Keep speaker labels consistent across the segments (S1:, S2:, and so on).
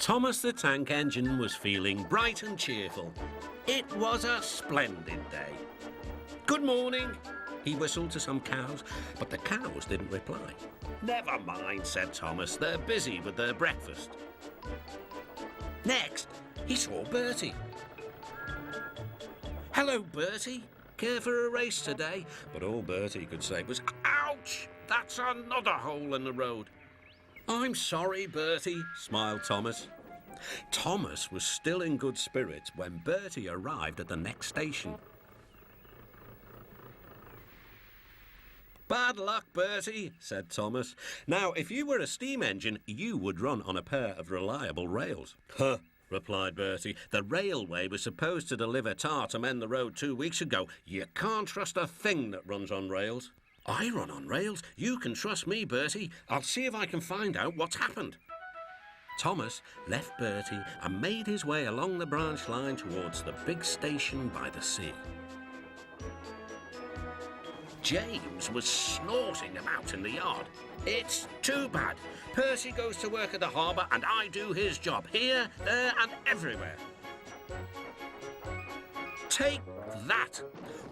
S1: Thomas the Tank Engine was feeling bright and cheerful. It was a splendid day. "Good morning," he whistled to some cows, but the cows didn't reply. "Never mind," said Thomas, "they're busy with their breakfast." Next, he saw Bertie. "Hello, Bertie. Care for a race today?" But all Bertie could say was, "Ouch! That's another hole in the road." "I'm sorry, Bertie," smiled Thomas. Thomas was still in good spirits when Bertie arrived at the next station. "Bad luck, Bertie," said Thomas. "Now, if you were a steam engine, you would run on a pair of reliable rails." "Huh," replied Bertie. "The railway was supposed to deliver tar to mend the road 2 weeks ago. You can't trust a thing that runs on rails." "I run on rails. You can trust me, Bertie. I'll see if I can find out what's happened." Thomas left Bertie and made his way along the branch line towards the big station by the sea. James was snorting about in the yard. "It's too bad. Percy goes to work at the harbour and I do his job, here, there and everywhere." "Take that!"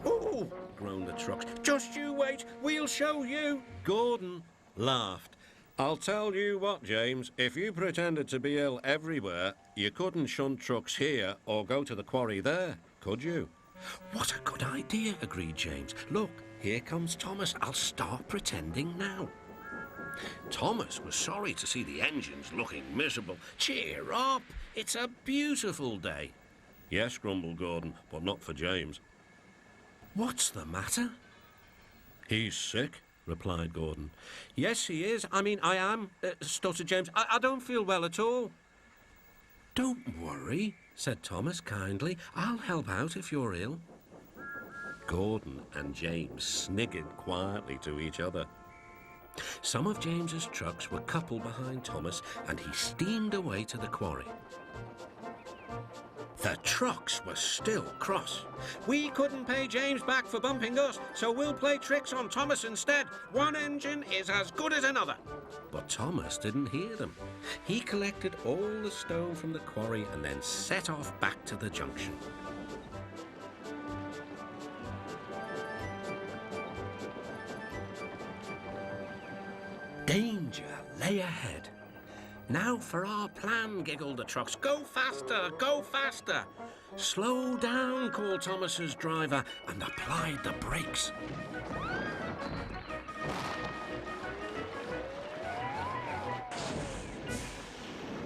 S1: "Ooh!" groaned the trucks. "Just you wait, we'll show you." Gordon laughed. "I'll tell you what, James, if you pretended to be ill everywhere, you couldn't shunt trucks here or go to the quarry there, could you?" "What a good idea," agreed James. "Look, here comes Thomas. I'll start pretending now." Thomas was sorry to see the engines looking miserable. "Cheer up, it's a beautiful day." "Yes," grumbled Gordon, "but not for James." "What's the matter?" "He's sick," replied Gordon. "Yes, he is. I am," stuttered James. I don't feel well at all." "Don't worry," said Thomas kindly. "I'll help out if you're ill." Gordon and James sniggered quietly to each other. Some of James's trucks were coupled behind Thomas, and he steamed away to the quarry. The trucks were still cross. "We couldn't pay James back for bumping us, so we'll play tricks on Thomas instead. One engine is as good as another." But Thomas didn't hear them. He collected all the stone from the quarry and then set off back to the junction. Danger lay ahead. "Now for our plan," giggled the trucks. "Go faster, go faster." "Slow down," called Thomas's driver and applied the brakes.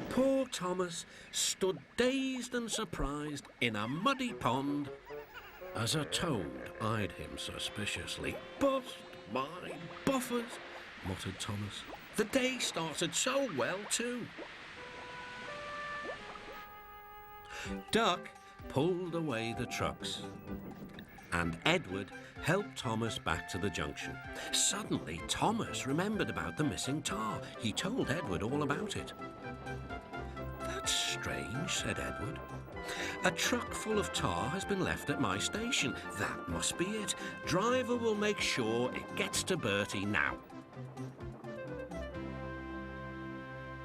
S1: Poor Thomas stood dazed and surprised in a muddy pond as a toad eyed him suspiciously. "Bust my buffers," muttered Thomas. The day started so well, too. Duck pulled away the trucks, and Edward helped Thomas back to the junction. Suddenly, Thomas remembered about the missing tar. He told Edward all about it. "That's strange," said Edward. "A truck full of tar has been left at my station. That must be it. Driver will make sure it gets to Bertie now."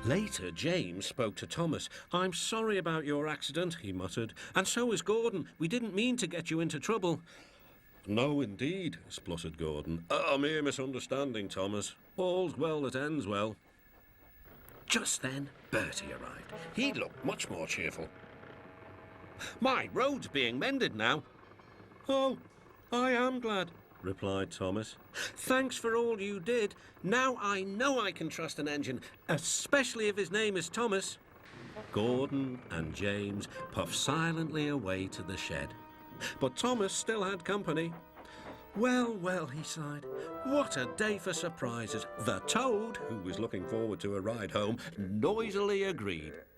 S1: Later, James spoke to Thomas. "I'm sorry about your accident," he muttered. "And so is Gordon. We didn't mean to get you into trouble." "No, indeed," spluttered Gordon. "A mere misunderstanding, Thomas. All's well that ends well." Just then, Bertie arrived. He looked much more cheerful. "My road's being mended now." "Oh, I am glad," replied Thomas. "Thanks for all you did. Now I know I can trust an engine, especially if his name is Thomas." Gordon and James puffed silently away to the shed. But Thomas still had company. "Well, well," he sighed. "What a day for surprises." The toad, who was looking forward to a ride home, noisily agreed.